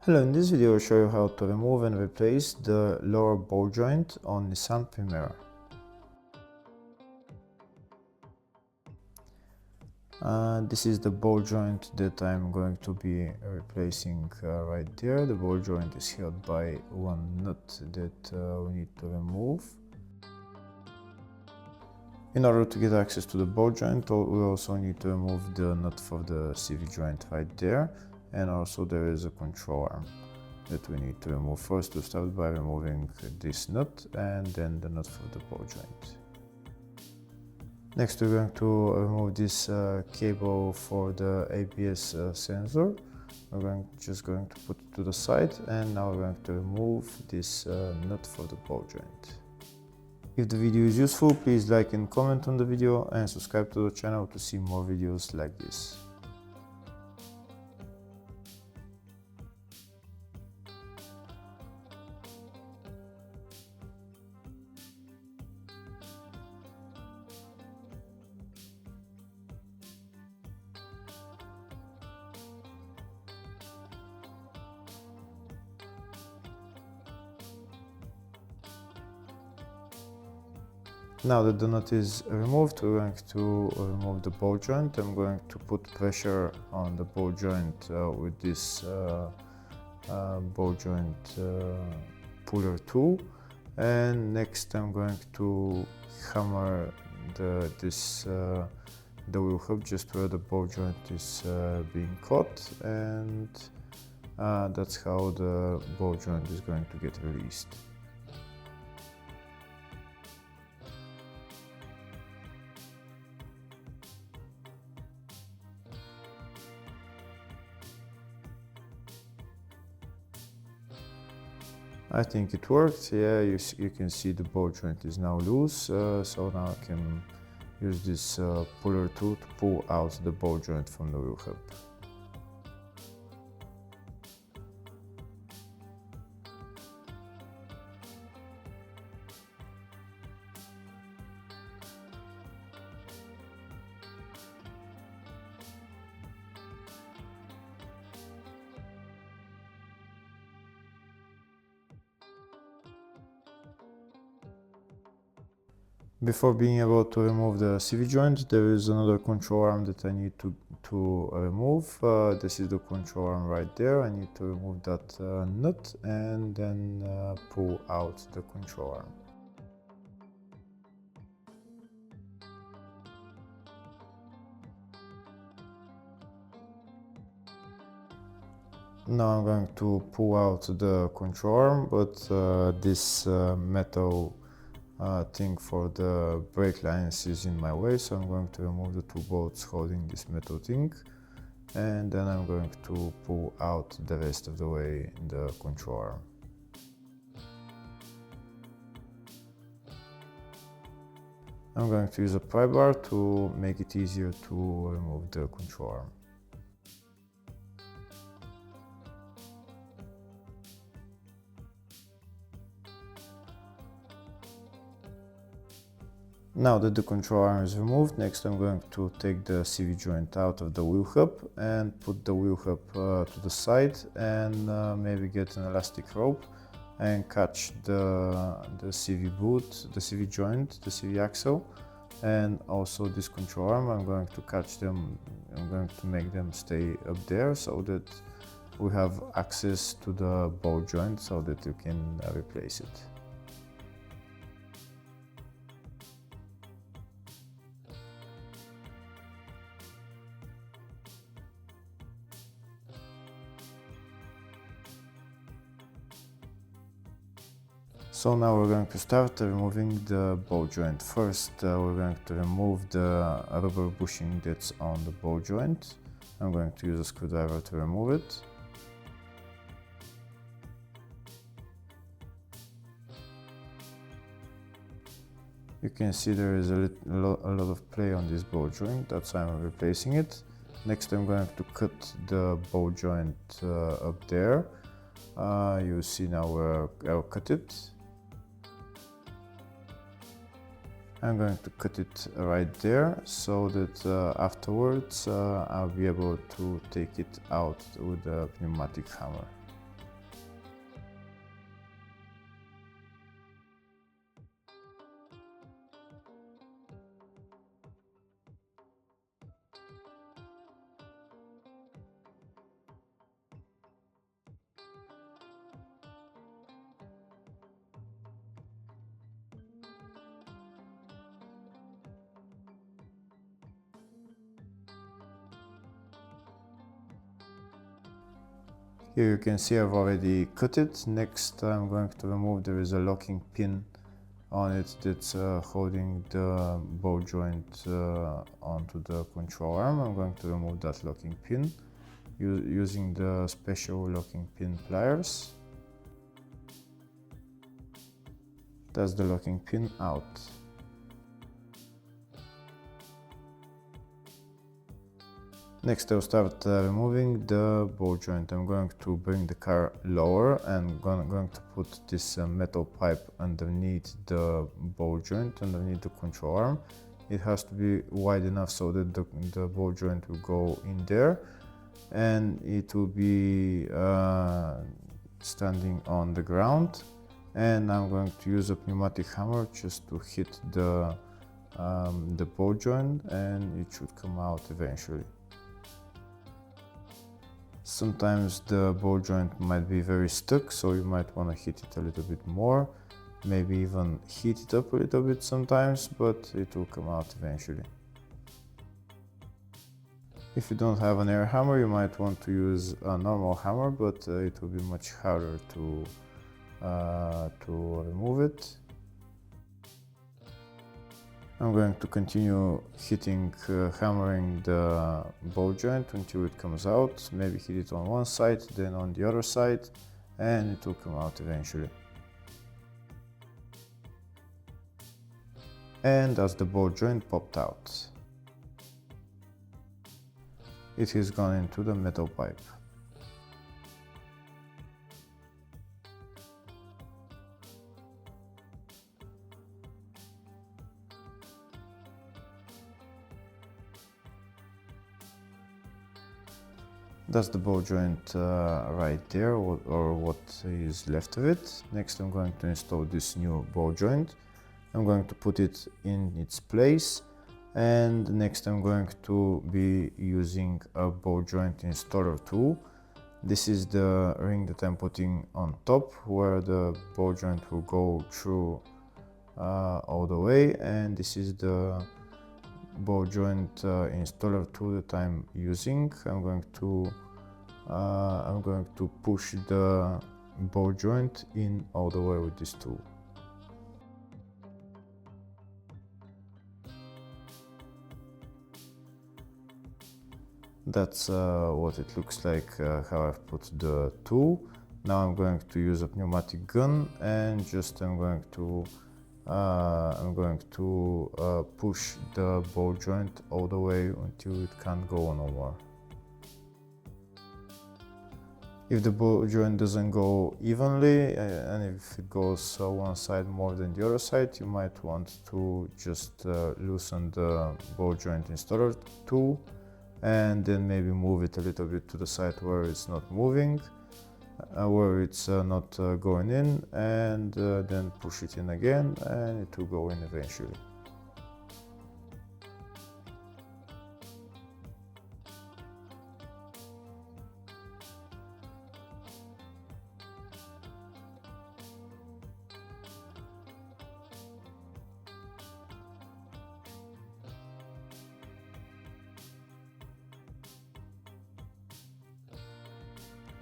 Hello, in this video I'll show you how to remove and replace the lower ball joint on Nissan Primera. This is the ball joint that I'm going to be replacing right there. The ball joint is held by one nut that we need to remove. In order to get access to the ball joint, we also need to remove the nut for the CV joint right there, and also there is a control arm that we need to remove. First, we start by removing this nut and then the nut for the ball joint. Next, we're going to remove this cable for the ABS sensor. We're just going to put it to the side, and now we're going to remove this nut for the ball joint. If the video is useful, please like and comment on the video and subscribe to the channel to see more videos like this. Now that the nut is removed, we're going to remove the ball joint. I'm going to put pressure on the ball joint with this ball joint puller tool. And next I'm going to hammer the wheel hub just where the ball joint is being caught, and that's how the ball joint is going to get released. I think it worked. Yeah, you can see the ball joint is now loose, so now I can use this puller tool to pull out the ball joint from the wheel hub. Before being able to remove the CV joint, there is another control arm that I need to remove. This is the control arm right there. I need to remove that nut and then pull out the control arm. Now I'm going to pull out the control arm, but this metal thing for the brake lines is in my way, so I'm going to remove the two bolts holding this metal thing, and then I'm going to pull out the rest of the way the control arm. I'm going to use a pry bar to make it easier to remove the control arm. Now that the control arm is removed, next I'm going to take the CV joint out of the wheel hub and put the wheel hub to the side, and maybe get an elastic rope and catch the CV boot, the CV joint, the CV axle, and also this control arm. I'm going to catch them, I'm going to make them stay up there so that we have access to the ball joint so that you can replace it. So now we're going to start removing the ball joint. First, we're going to remove the rubber bushing that's on the ball joint. I'm going to use a screwdriver to remove it. You can see there is a lot of play on this ball joint, that's why I'm replacing it. Next, I'm going to cut the ball joint up there. You see now where I'll cut it. I'm going to cut it right there so that afterwards I'll be able to take it out with a pneumatic hammer. Here you can see I've already cut it. Next I'm going to remove, there is a locking pin on it that's holding the ball joint onto the control arm. I'm going to remove that locking pin using the special locking pin pliers. That's the locking pin out. Next I'll start removing the ball joint. I'm going to bring the car lower and going to put this metal pipe underneath the ball joint, underneath the control arm. It has to be wide enough so that the ball joint will go in there and it will be standing on the ground. And I'm going to use a pneumatic hammer just to hit the ball joint, and it should come out eventually. Sometimes the ball joint might be very stuck, so you might want to hit it a little bit more, maybe even heat it up a little bit sometimes, but it will come out eventually. If you don't have an air hammer, you might want to use a normal hammer, but it will be much harder to remove it. I'm going to continue hammering the ball joint until it comes out. Maybe hit it on one side, then on the other side, and it will come out eventually. And as the ball joint popped out, it has gone into the metal pipe. That's the ball joint right there, or what is left of it. Next I'm going to install this new ball joint. I'm going to put it in its place, and next I'm going to be using a ball joint installer tool. This is the ring that I'm putting on top, where the ball joint will go through all the way, and this is the ball joint installer tool that I'm using. I'm going to push the ball joint in all the way with this tool. That's what it looks like, how I've put the tool. Now I'm going to use a pneumatic gun, and just I'm going to push the ball joint all the way until it can't go no more. If the ball joint doesn't go evenly, and if it goes one side more than the other side, you might want to just loosen the ball joint installer tool, and then maybe move it a little bit to the side where it's not moving, where it's not going in, and then push it in again, and it will go in eventually.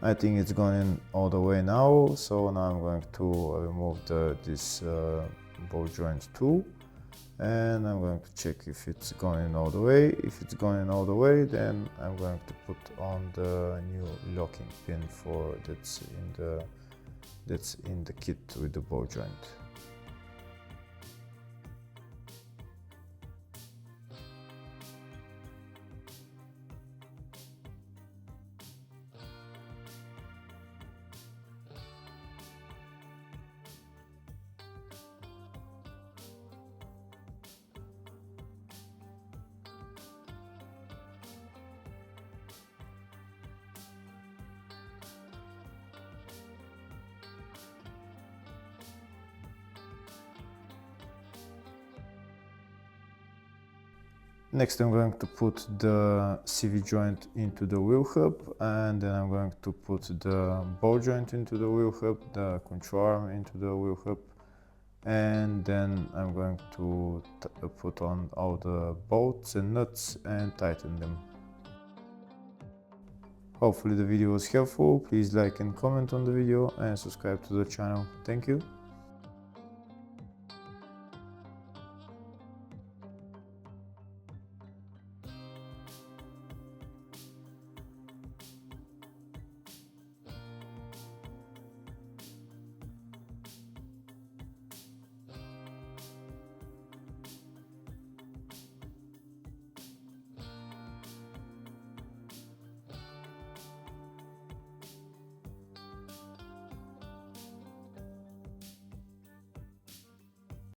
I think it's gone in all the way now, so now I'm going to remove this ball joint tool, and I'm going to check if it's gone in all the way. If it's gone in all the way, then I'm going to put on the new locking pin that's in the kit with the ball joint. Next I'm going to put the CV joint into the wheel hub, and then I'm going to put the ball joint into the wheel hub, the control arm into the wheel hub, and then I'm going to put on all the bolts and nuts and tighten them. Hopefully the video was helpful. Please like and comment on the video and subscribe to the channel. Thank you.